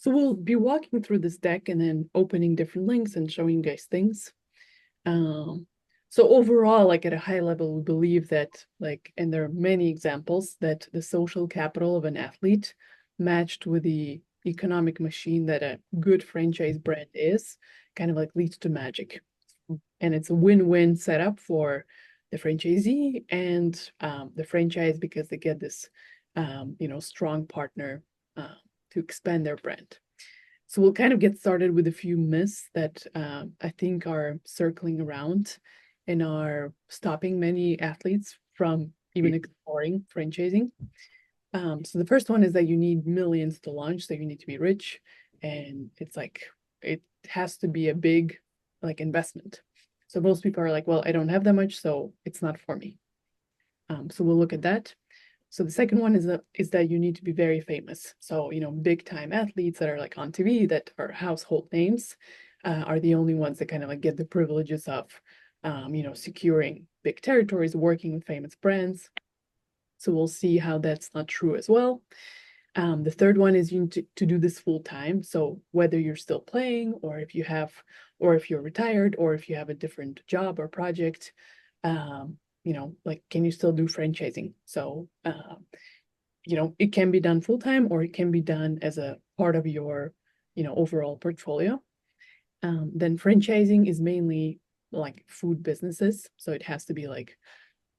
So we'll be walking through this deck and then opening different links and showing you guys things. Um, so overall, like at a high level, we believe that and there are many examples that the social capital of an athlete matched with the economic machine that a good franchise brand is, kind of like leads to magic. And it's a win-win setup for the franchisee and the franchise because they get this, strong partner to expand their brand. So we'll kind of get started with a few myths that I think are circling around and are stopping many athletes from even exploring franchising. So the first one is that you need millions to launch, so you need to be rich, and it's like it has to be a big investment. So most people are like, well, I don't have that much, so it's not for me. So we'll look at that. So the second one is that you need to be very famous. So, big time athletes that are like on TV that are household names are the only ones that kind of like get the privileges of, securing big territories, working with famous brands. So we'll see how that's not true as well. The third one is you need to do this full time. So whether you're still playing or if you're retired or if you have a different job or project, can you still do franchising? So, it can be done full time or it can be done as a part of your, overall portfolio. Then franchising is mainly like food businesses. So it has to be like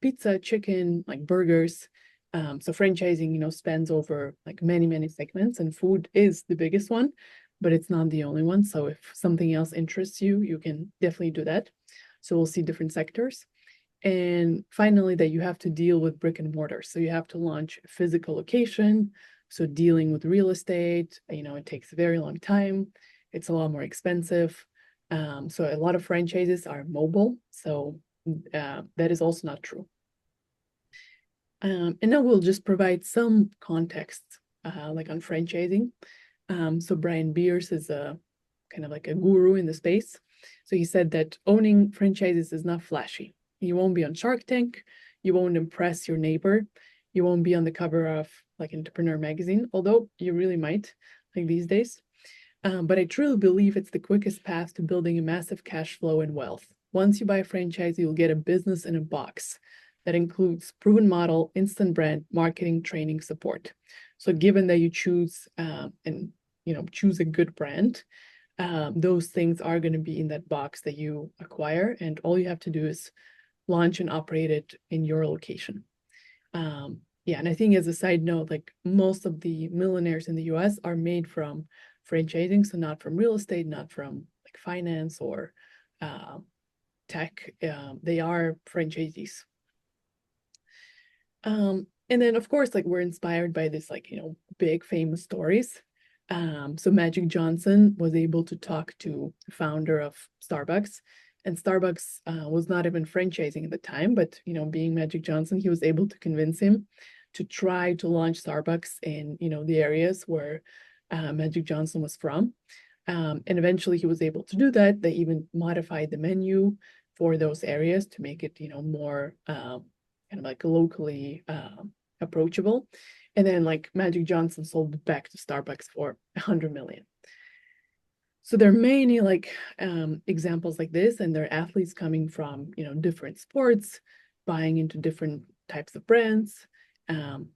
pizza, chicken, like burgers. So franchising, spans over like many, many segments, and food is the biggest one, but it's not the only one. So if something else interests you, you can definitely do that. So we'll see different sectors. And finally, that you have to deal with brick and mortar. So you have to launch a physical location. So dealing with real estate, it takes a very long time. It's a lot more expensive. So a lot of franchises are mobile. So that is also not true. And now we'll just provide some context, like on franchising. So Brian Beers is a kind of like a guru in the space. So he said that owning franchises is not flashy. You won't be on Shark Tank. You won't impress your neighbor. You won't be on the cover of like Entrepreneur magazine, although you really might, like these days. But I truly believe it's the quickest path to building a massive cash flow and wealth. Once you buy a franchise, you'll get a business in a box that includes proven model, instant brand, marketing, training, support. So given that you choose choose a good brand, those things are going to be in that box that you acquire, and all you have to do is launch and operate it in your location. And I think as a side note, like most of the millionaires in the US are made from franchising, so not from real estate, not from like finance or tech. They are franchisees. And then of course, like we're inspired by this, big famous stories. So Magic Johnson was able to talk to the founder of Starbucks, and Starbucks was not even franchising at the time, but being Magic Johnson, he was able to convince him to try to launch Starbucks in the areas where Magic Johnson was from. And eventually he was able to do that. They even modified the menu for those areas to make it more kind of like locally approachable. And then like Magic Johnson sold it back to Starbucks for 100 million. So there are many examples like this, and there are athletes coming from different sports, buying into different types of brands. And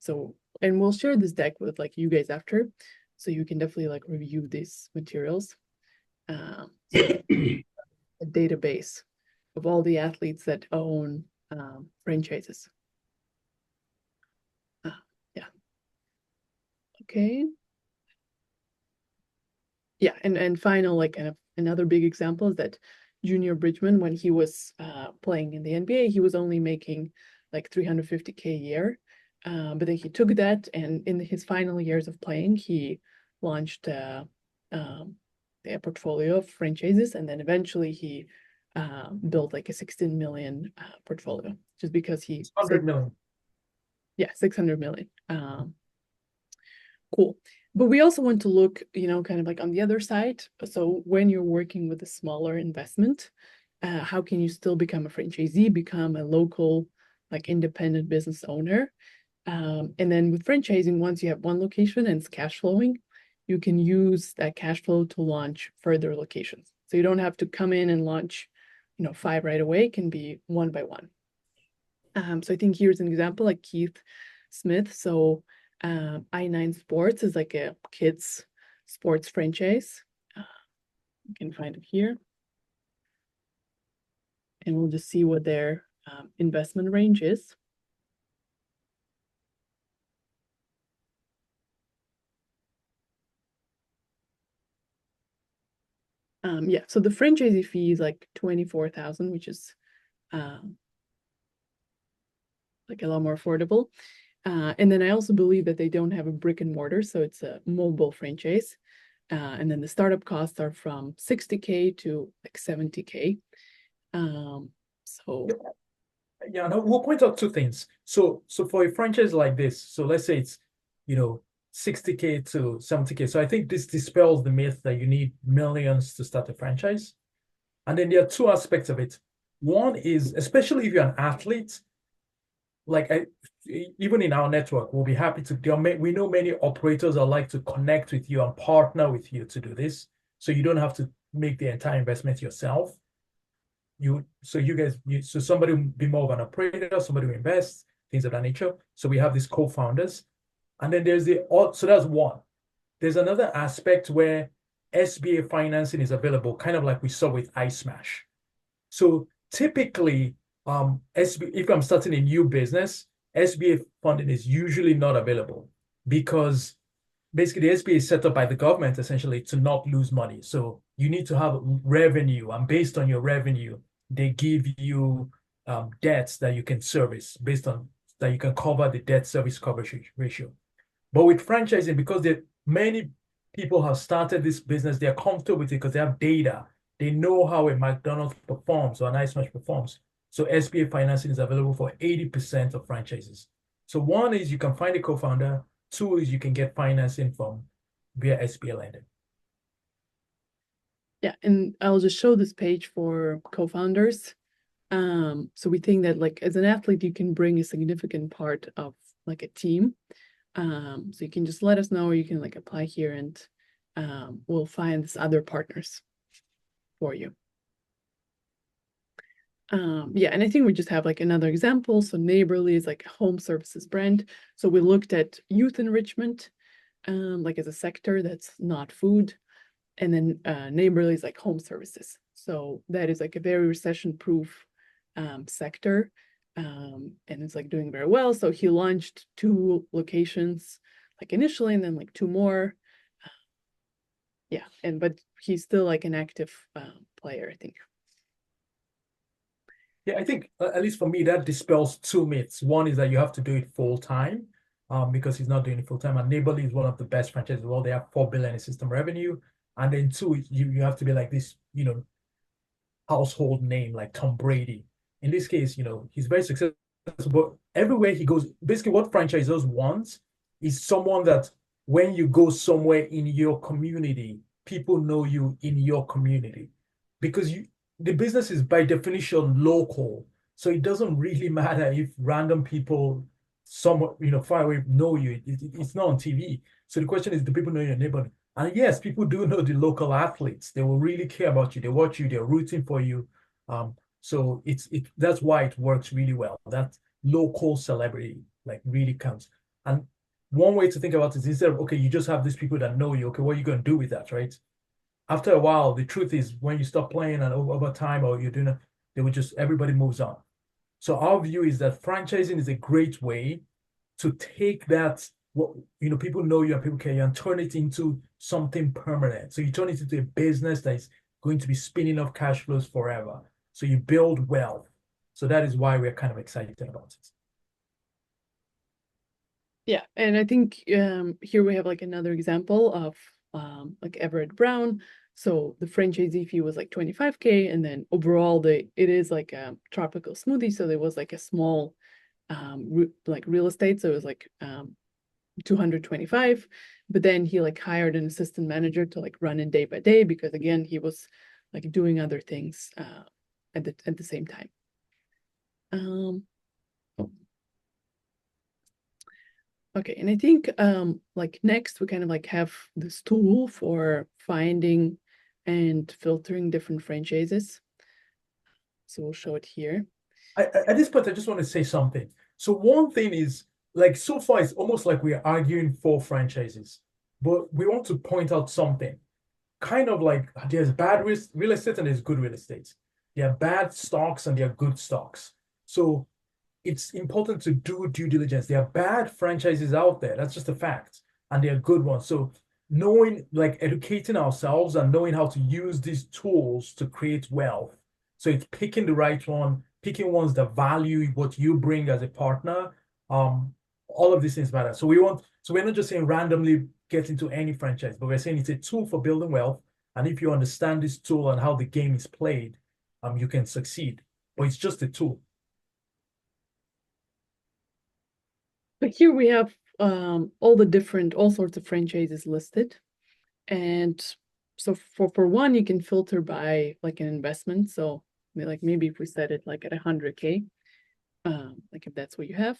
we'll share this deck with like you guys after, so you can definitely like review these materials. So a database of all the athletes that own franchises. Yeah. Okay. Yeah, and final, like kind of another big example is that Junior Bridgman, when he was playing in the NBA, he was only making like 350K a year. But then he took that, and in his final years of playing, he launched a portfolio of franchises, and then eventually he built like a 16 million portfolio, just because he 100 million. Yeah, 600 million. Cool. But we also want to look, kind of like on the other side. So when you're working with a smaller investment, how can you still become a franchisee, become a local, like independent business owner? And then with franchising, once you have one location and it's cash flowing, you can use that cash flow to launch further locations. So you don't have to come in and launch, 5 right away. It can be one by one. So I think here's an example, like Keith Smith. So I9 Sports is like a kids sports franchise. You can find it here. And we'll just see what their investment range is. Yeah, so the franchisee fee is like 24,000, which is like a lot more affordable. And then I also believe that they don't have a brick and mortar, so it's a mobile franchise. And then the startup costs are from 60K to like 70K. So Yeah, no, we'll point out two things. So for a franchise like this, so let's say it's, 60K to 70K. So I think this dispels the myth that you need millions to start a franchise. And then there are two aspects of it. One is, especially if you're an athlete, like even in our network, we'll be happy to. We know many operators are like to connect with you and partner with you to do this, so you don't have to make the entire investment yourself. So somebody will be more of an operator, somebody will invest, things of that nature. So we have these co-founders, and then there's so that's one. There's another aspect where SBA financing is available, kind of like we saw with iSmash. So typically, if I'm starting a new business, SBA funding is usually not available because basically the SBA is set up by the government essentially to not lose money. So you need to have revenue, and based on your revenue, they give you debts that you can service based on that you can cover the debt service coverage ratio. But with franchising, because many people have started this business, they're comfortable with it because they have data. They know how a McDonald's performs or an Ice Smash performs. So SBA financing is available for 80% of franchises. So one is you can find a co-founder. Two is you can get financing from via SBA lending. yeah, and I'll just show this page for co-founders. So we think that like as an athlete, you can bring a significant part of like a team. So you can just let us know, or you can like apply here and we'll find this other partners for you. Yeah, and I think we just have like another example. So Neighborly is like a home services brand. So we looked at youth enrichment, like as a sector that's not food. And then Neighborly is like home services. So that is like a very recession-proof sector. And it's like doing very well. So he launched 2 locations like initially and then like 2 more. Yeah, but he's still like an active player, I think. Yeah, I think at least for me, that dispels two myths. One is that you have to do it full time, because he's not doing it full time. And Neighborly is one of the best franchises. Well, they have 4 billion in system revenue, and then two, you have to be like this, household name like Tom Brady. In this case, he's very successful, but everywhere he goes, basically what franchisors want is someone that when you go somewhere in your community, people know you in your community because the business is by definition local. So it doesn't really matter if random people somewhere, far away know you. It's not on TV. So the question is, do people know your neighborhood? And yes, people do know the local athletes. They will really care about you. They watch you. They're rooting for you. So that's why it works really well. That local celebrity like really counts. And one way to think about it is instead of okay, you just have these people that know you. Okay, what are you going to do with that, right? After a while, the truth is when you stop playing and over time or you're doing they will just everybody moves on. So our view is that franchising is a great way to take that what people know you and people care you and turn it into something permanent. So you turn it into a business that is going to be spinning off cash flows forever. So you build wealth. So that is why we're kind of excited about it. Yeah, and I think here we have like another example of like Everett Brown. So the franchisee fee was like 25K, and then overall it is like a tropical smoothie. So there was like a small like real estate. So it was like 225, but then he like hired an assistant manager to like run it day by day because again he was like doing other things at the same time. Okay, and I think like next we kind of like have this tool for finding and filtering different franchises. So we'll show it here. At this point, I just want to say something. So one thing is, like, so far it's almost like we're arguing for franchises, but we want to point out something. Kind of like there's bad real estate and there's good real estate. There are bad stocks and there are good stocks. So it's important to do due diligence. There are bad franchises out there. That's just a fact. And there are good ones. So knowing, like educating ourselves and knowing how to use these tools to create wealth. So it's picking the right one, picking ones that value what you bring as a partner. All of these things matter. So we're not just saying randomly get into any franchise, but we're saying it's a tool for building wealth. And if you understand this tool and how the game is played, you can succeed. But it's just a tool. But here we have all sorts of franchises listed. And so for one, you can filter by like an investment. So like maybe if we set it like at 100K, like if that's what you have.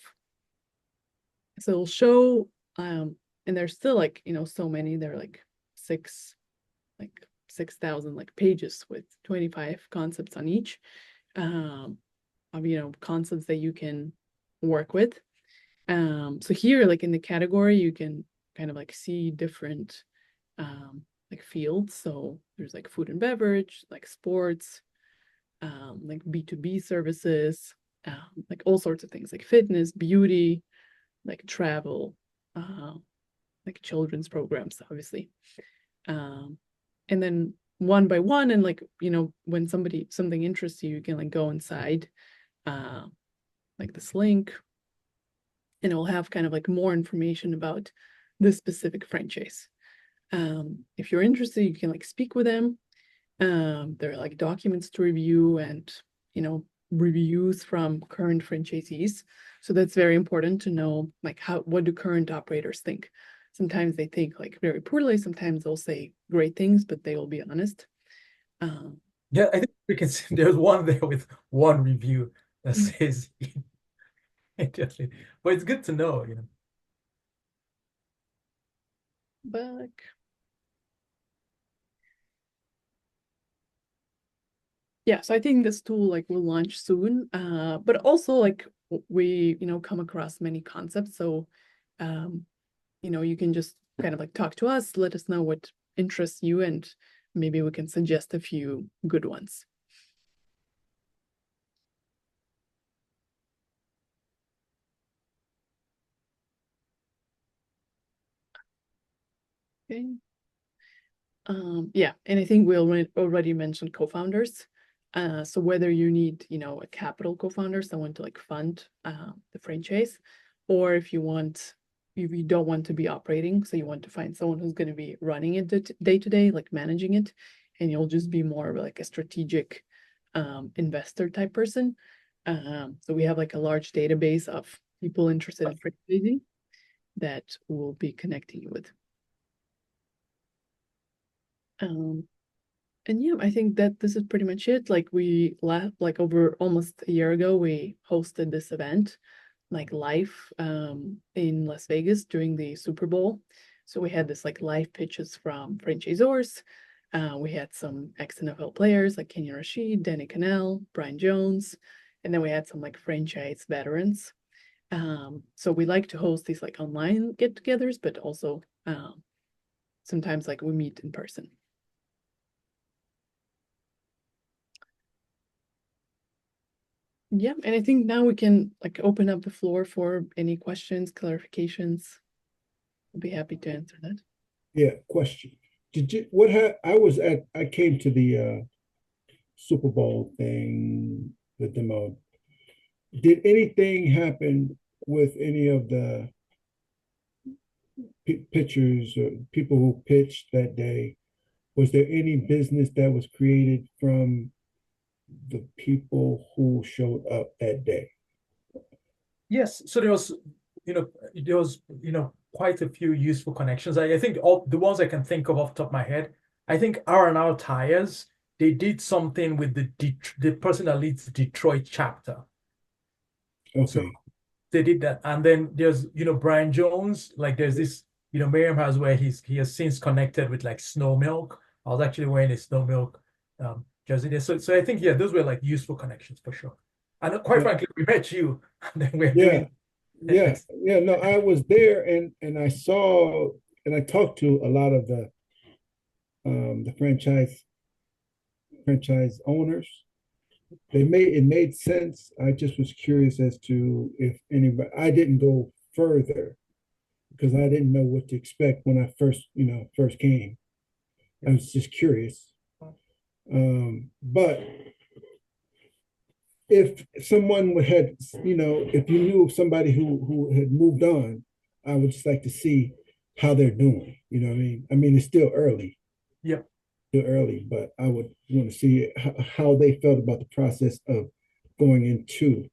So it'll show, and there's still like, so many, there are like 6,000 like pages with 25 concepts on each, of, concepts that you can work with. So here, like in the category, you can kind of like see different like fields. So there's like food and beverage, like sports, like B2B services, like all sorts of things, like fitness, beauty, like travel, uh, like children's programs, obviously. And then one by one, and like, when something interests you, you can like go inside like this link, and it will have kind of like more information about this specific franchise. If you're interested, you can like speak with them. There are like documents to review and, reviews from current franchisees. So that's very important to know, like, what do current operators think? Sometimes they think like very poorly, sometimes they'll say great things, but they will be honest. Um, Yeah, I think we can see there's one there with one review that says immediately. But it's good to know. Back. Yeah, so I think this tool like will launch soon. But also like we, come across many concepts. So you can just kind of like talk to us, let us know what interests you, and maybe we can suggest a few good ones. Okay. Yeah, and I think we already mentioned co-founders. So whether you need, a capital co-founder, someone to like fund the franchise, or if you don't want to be operating, so you want to find someone who's going to be running it day to day, like managing it, and you'll just be more of like a strategic investor type person. So we have like a large database of people interested in franchising that we'll be connecting you with. Um, And yeah, I think that this is pretty much it. Like like over almost a year ago, we hosted this event, like live, in Las Vegas during the Super Bowl. So we had this like live pitches from franchisors. We had some ex-NFL players like Kenyon Rashid, Danny Cannell, Brian Jones, and then we had some like franchise veterans. So we like to host these like online get-togethers, but also sometimes like we meet in person. Yeah, and I think now we can like open up the floor for any questions, clarifications. I'll be happy to answer that. Yeah, question. Did you what I came to the Super Bowl thing, the demo. Did anything happen with any of the pitchers or people who pitched that day? Was there any business that was created from the people who showed up that day? Yes, so there was quite a few useful connections. I think all the ones I can think of off the top of my head, I think R&R Tires, they did something with the person that leads the Detroit chapter. So Okay. they did that. And then there's, Brian Jones, like there's this, Miriam has where he has since connected with like Snow Milk. I was actually wearing a Snow Milk jersey there. So I think, yeah, those were like useful connections for sure. And quite Yeah, frankly, we met you and then we're yeah, doing yeah, yeah. No, I was there and I saw and I talked to a lot of the franchise owners. It made sense. I just was curious as to if anybody. I didn't go further because I didn't know what to expect when I first came. I was just curious. But if someone had, if you knew of somebody who had moved on, I would just like to see how they're doing. You know what I mean? I mean, it's Yep. still early, but I would want to see how they felt about the process of going into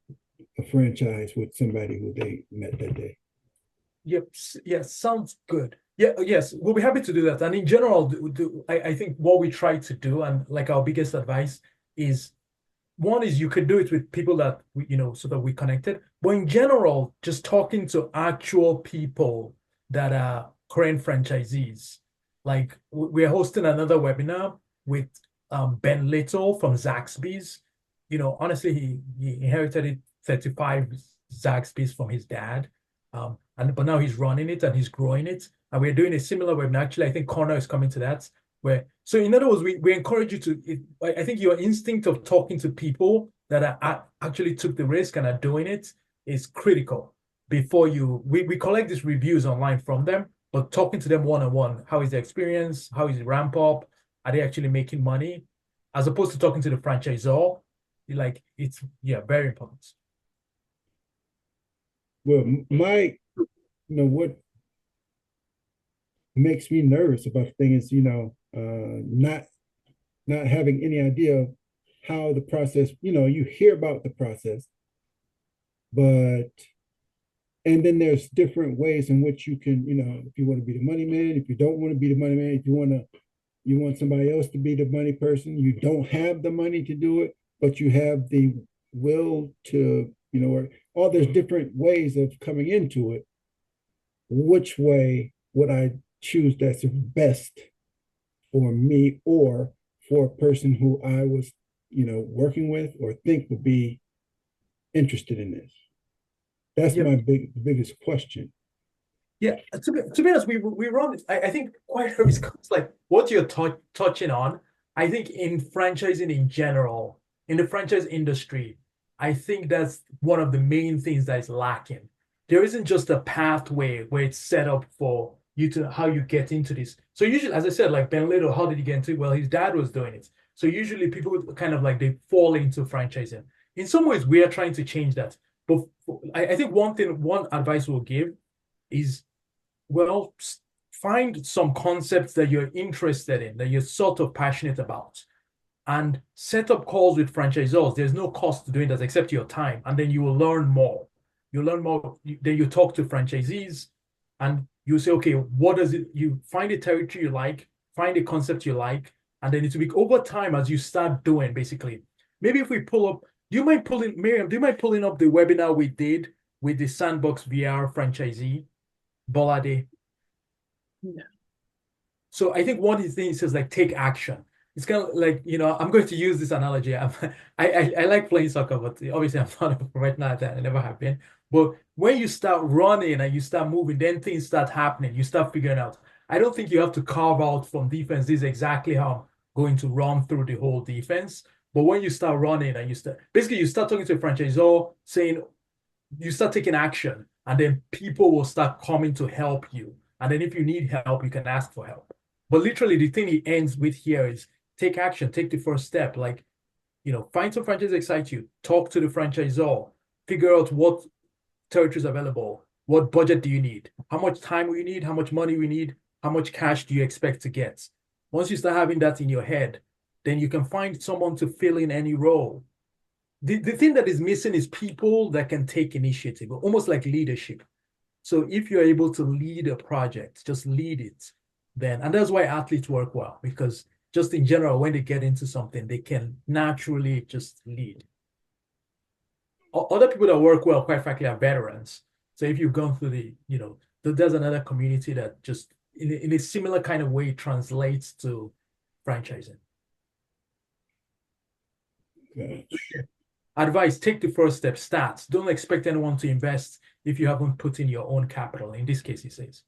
a franchise with somebody who they met that day. Yep. Yes, sounds good. Yeah, yes, we'll be happy to do that. And in general, I think what we try to do, and like our biggest advice is one is you could do it with people that so that we connected. But in general, just talking to actual people that are current franchisees. Like we're hosting another webinar with Ben Little from Zaxby's. Honestly, he inherited it 35 Zaxby's from his dad. But now he's running it and he's growing it. And we're doing a similar webinar. Actually, I think Connor is coming to that. So in other words, we encourage you to, I think your instinct of talking to people that actually took the risk and are doing it is critical before we collect these reviews online from them, but talking to them one-on-one, how is the experience? How is the ramp up? Are they actually making money? As opposed to talking to the franchisor, like it's, yeah, very important. Well, what makes me nervous about the thing is, not having any idea how the process, you hear about the process, but and then there's different ways in which you can, if you want to be the money man, if you don't want to be the money man, if you want somebody else to be the money person, you don't have the money to do it, but you have the will to, or all there's different ways of coming into it. Which way would I choose that's best for me or for a person who I was, working with or think would be interested in this? That's Yep. my biggest question. Yeah, to be honest, we run. I think quite early. It's like what you're touching on. I think in franchising in general, in the franchise industry, I think that's one of the main things that is lacking. There isn't just a pathway where it's set up for you to how you get into this. So usually, as I said, like Ben Little, how did he get into it? Well, his dad was doing it. So usually people kind of like they fall into franchising. In some ways, we are trying to change that. But I think one advice we'll give is, well, find some concepts that you're interested in, that you're sort of passionate about, and set up calls with franchisors. There's no cost to doing that except your time, and then you will learn more. You learn more, then you talk to franchisees, and you say, okay, what does it? You find a territory you like, find a concept you like, and then it will be over time as you start doing. Basically, maybe if we pull up, do you mind pulling, Miriam? Do you mind pulling up the webinar we did with the Sandbox VR franchisee? Bolade. Yeah. So I think one of the things is like take action. It's kind of like, I'm going to use this analogy. I like playing soccer, but obviously I'm not a professional at that. I never have been. But when you start running and you start moving, then things start happening. You start figuring out. I don't think you have to carve out from defense. This is exactly how I'm going to run through the whole defense. But when you start running and you start talking to a franchisor saying, you start taking action, and then people will start coming to help you. And then if you need help, you can ask for help. But literally, the thing he ends with here is take action, take the first step. Like, find some franchise that excite you, talk to the franchisor, figure out what territories are available, what budget do you need, how much time will you need, how much money we need, how much cash do you expect to get. Once you start having that in your head, then you can find someone to fill in any role. The thing that is missing is people that can take initiative, almost like leadership. So if you're able to lead a project, just lead it, and that's why athletes work well, because just in general, when they get into something, they can naturally just lead. other people that work well, quite frankly, are veterans. So if you've gone through there's another community that just in a similar kind of way translates to franchising. Okay. Advice, take the first step, start. Don't expect anyone to invest if you haven't put in your own capital. In this case, he says.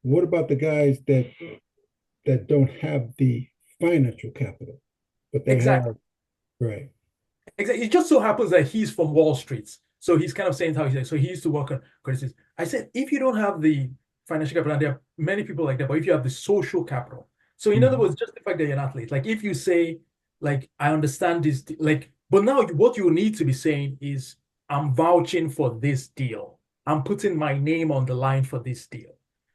What about the guys that don't have the financial capital, but they Exactly. have, right? Exactly. It just so happens that he's from Wall Street. So he's kind of saying how he said, so he used to work on credit systems. I said, if you don't have the financial capital, and there are many people like that, but if you have the social capital, so in other words, just the fact that you're an athlete, like if you say, like, I understand this, like, but now what you need to be saying is, I'm vouching for this deal. I'm putting my name on the line for this deal.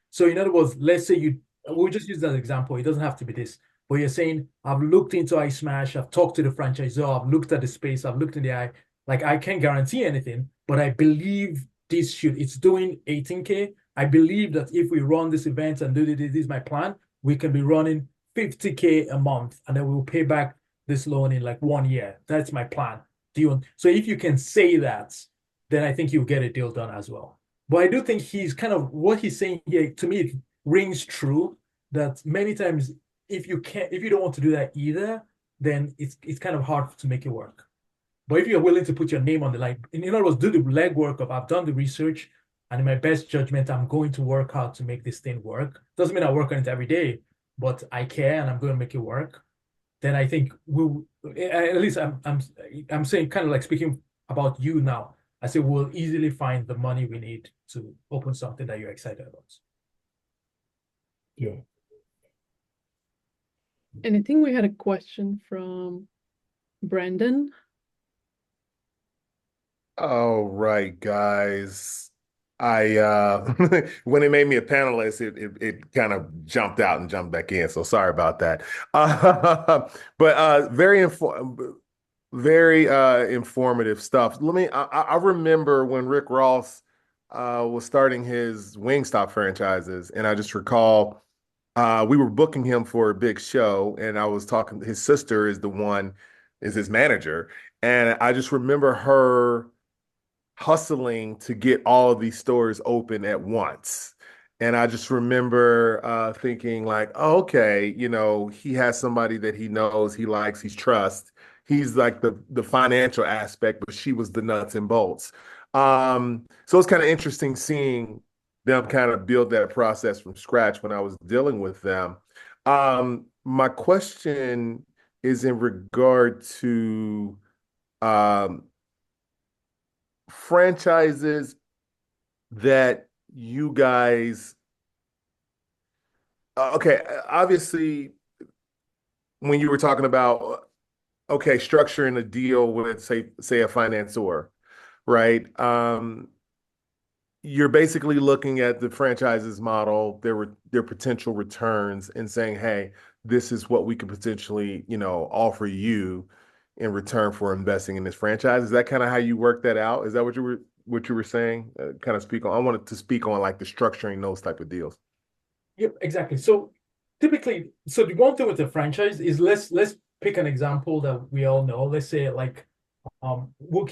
So in other words, let's say we'll just use that example. It doesn't have to be this. But you're saying, I've looked into iSmash, I've talked to the franchisor, I've looked at the space, I've looked in the eye. Like, I can't guarantee anything, but I believe it's doing 18K. I believe that if we run this event and do this is my plan, we can be running 50K a month, and then we'll pay back this loan in like 1 year. That's my plan. So if you can say that, then I think you'll get a deal done as well. But I do think he's kind of what he's saying here, to me, it rings true that many times if you don't want to do that either, then it's kind of hard to make it work. But if you're willing to put your name on the line, in other words, do the legwork of I've done the research, and in my best judgment, I'm going to work hard to make this thing work. Doesn't mean I work on it every day, but I care and I'm going to make it work. Then I think at least I'm saying, kind of like speaking about you now. I say we'll easily find the money we need to open something that you're excited about. Yeah. And I think we had a question from Brandon. All right, guys. I when it made me a panelist, it kind of jumped out and jumped back in. So sorry about that. But very informative stuff. I remember when Rick Ross was starting his Wingstop franchises, and I just recall we were booking him for a big show, and I was talking. His sister is his manager, and I just remember her hustling to get all of these stores open at once. And I just remember thinking like, oh, okay, he has somebody that he knows, he likes, he trusts. He's like the financial aspect, but she was the nuts and bolts. So it's kind of interesting seeing them kind of build that process from scratch when I was dealing with them. My question is in regard to franchises that you guys okay, obviously when you were talking about okay, structuring a deal with say a financier, right? You're basically looking at the franchises model, their potential returns, and saying, hey, this is what we could potentially, offer you in return for investing in this franchise. Is that kind of how you work that out? Is that what you were saying? Kind of speak on. I wanted to speak on like the structuring those type of deals. Yep, exactly. So typically, the one thing with the franchise is let's pick an example that we all know. Let's say like we'll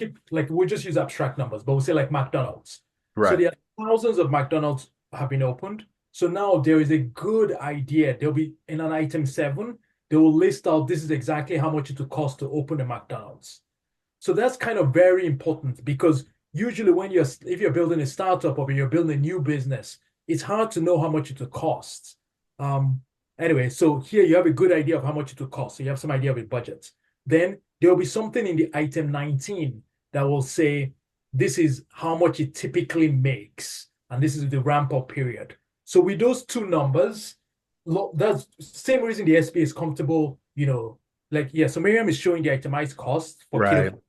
just use abstract numbers, but we'll say like McDonald's. So Right. there are thousands of McDonald's have been opened. So now there is a good idea. There'll be in an item 7, they will list out this is exactly how much it will cost to open a McDonald's. So that's kind of very important because usually if you're building a startup or you're building a new business, it's hard to know how much it will cost. Anyway, so here you have a good idea of how much it will cost. So you have some idea of a budget. Then there will be something in the item 19 that will say, this is how much it typically makes, and this is the ramp-up period. So with those two numbers, that's the same reason the SBA is comfortable, so Miriam is showing the itemized cost for Right. kilo,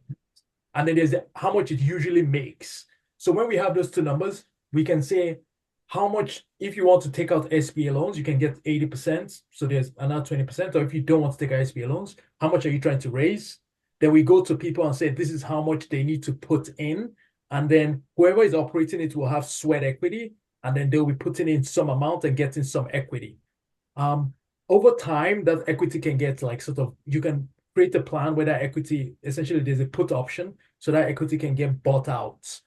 and then there's how much it usually makes. So when we have those two numbers, we can say how much, if you want to take out SBA loans, you can get 80%. So there's another 20%. Or if you don't want to take out SBA loans, how much are you trying to raise? Then we go to people and say, this is how much they need to put in. And then whoever is operating it will have sweat equity. And then they'll be putting in some amount and getting some equity. Over time, that equity can get like you can create a plan where that equity, essentially there's a put option, so that equity can get bought out.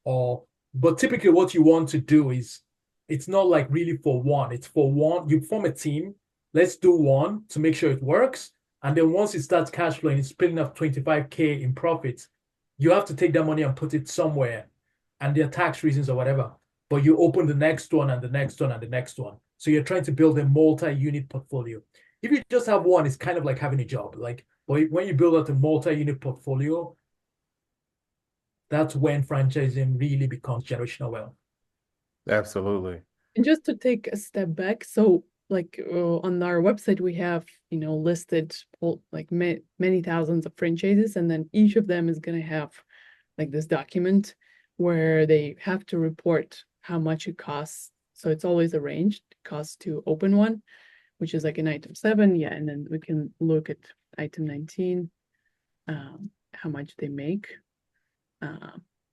But typically what you want to do is, it's not like really for one, it's for one, you form a team, let's do one to make sure it works. And then once it starts cash flowing, it's splitting up 25K in profits, you have to take that money and put it somewhere, and there are tax reasons or whatever. But you open the next one and the next one and the next one. So you're trying to build a multi-unit portfolio. If you just have one, it's kind of like having a job. Like, but when you build out a multi-unit portfolio, that's when franchising really becomes generational wealth. Absolutely. And just to take a step back, so like on our website, we have, listed like many thousands of franchises, and then each of them is going to have like this document where they have to report how much it costs. So it's always arranged cost to open one, which is like an item 7. Yeah. And then we can look at item 19, how much they make.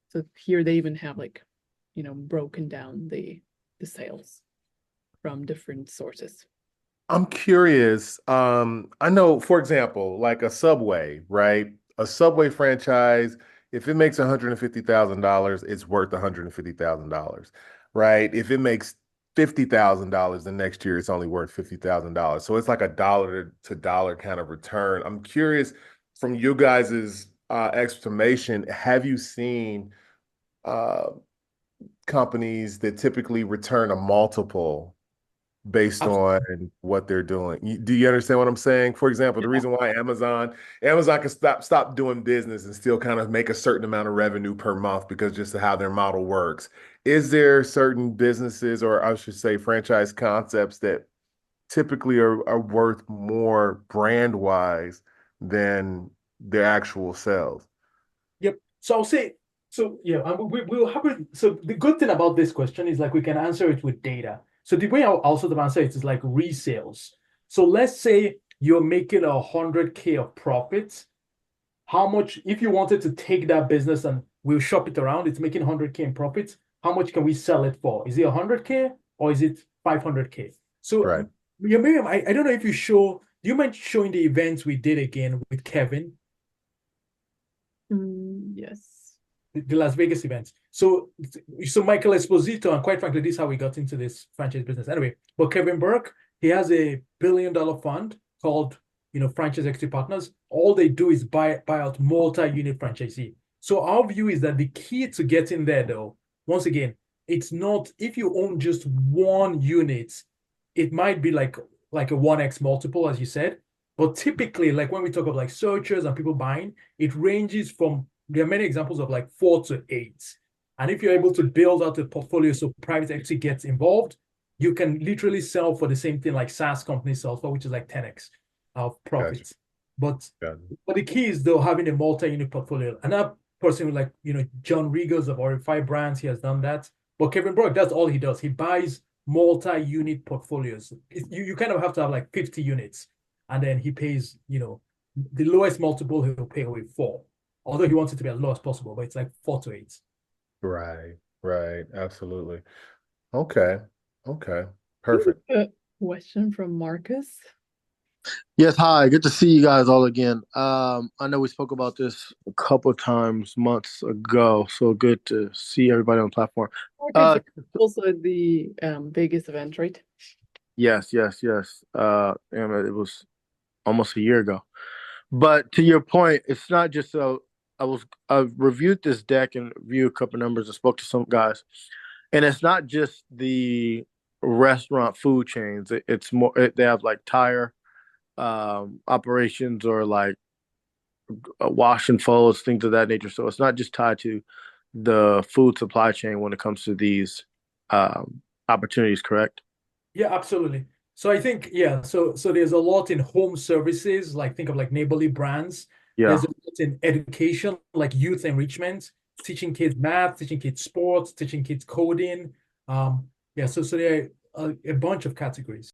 So here they even have like, broken down the sales from different sources. I'm curious. I know, for example, like a Subway, right? A Subway franchise, if it makes $150,000, it's worth $150,000, right? If it makes $50,000 the next year, it's only worth $50,000. So it's like a dollar to dollar kind of return. I'm curious from you guys's estimation, have you seen companies that typically return a multiple based on what they're doing? Do you understand what I'm saying? For example, the reason why Amazon can stop doing business and still kind of make a certain amount of revenue per month because just of how their model works. Is there certain businesses, or I should say franchise concepts, that typically are worth more brand wise than their actual sales? Yep. So I'll say, so yeah, we'll have it. So the good thing about this question is like we can answer it with data. So the way I'll also answer it is like resales. So let's say you're making 100K of profits. How much, if you wanted to take that business and we'll shop it around, it's making 100K in profits, how much can we sell it for? Is it 100K or is it 500K? So Right. yeah, Miriam, I don't know if do you mind showing the events we did again with Kevin? Yes. The Las Vegas events. So Michael Esposito, and quite frankly, this is how we got into this franchise business. Anyway, but Kevin Burke, he has a billion-dollar fund called, Franchise Equity Partners. All they do is buy out multi-unit franchisee. So our view is that the key to getting there, though, once again, it's not if you own just one unit, it might be like a 1x multiple, as you said. But typically, like when we talk of like searchers and people buying, it ranges from, there are many examples of like 4 to 8. And if you're able to build out a portfolio so private equity gets involved, you can literally sell for the same thing like SaaS companies sell for, which is like 10x of profits. Gotcha. But the key is though having a multi-unit portfolio. And that person like, John Regals of Orify Brands, he has done that. But Kevin Brock, that's all he does. He buys multi-unit portfolios. You kind of have to have like 50 units. And then he pays, the lowest multiple he'll pay away 4. Although he wants it to be as low as possible, but it's like 4 to 8. Right. Absolutely. Okay. Perfect. A question from Marcus. Yes, hi. Good to see you guys all again. I know we spoke about this a couple of times months ago, so good to see everybody on the platform. Marcus is also at the Vegas event, right? Yes. And it was almost a year ago. But to your point, it's not just I reviewed this deck and reviewed a couple of numbers and spoke to some guys, and it's not just the restaurant food chains. It's more. They have like tire operations or like wash and folds, things of that nature. So it's not just tied to the food supply chain when it comes to these opportunities, correct? Yeah, absolutely. So I think, yeah, so there's a lot in home services, like think of like neighborly brands. Yeah. There's a lot in education, like youth enrichment, teaching kids math, teaching kids sports, teaching kids coding. So there are a bunch of categories.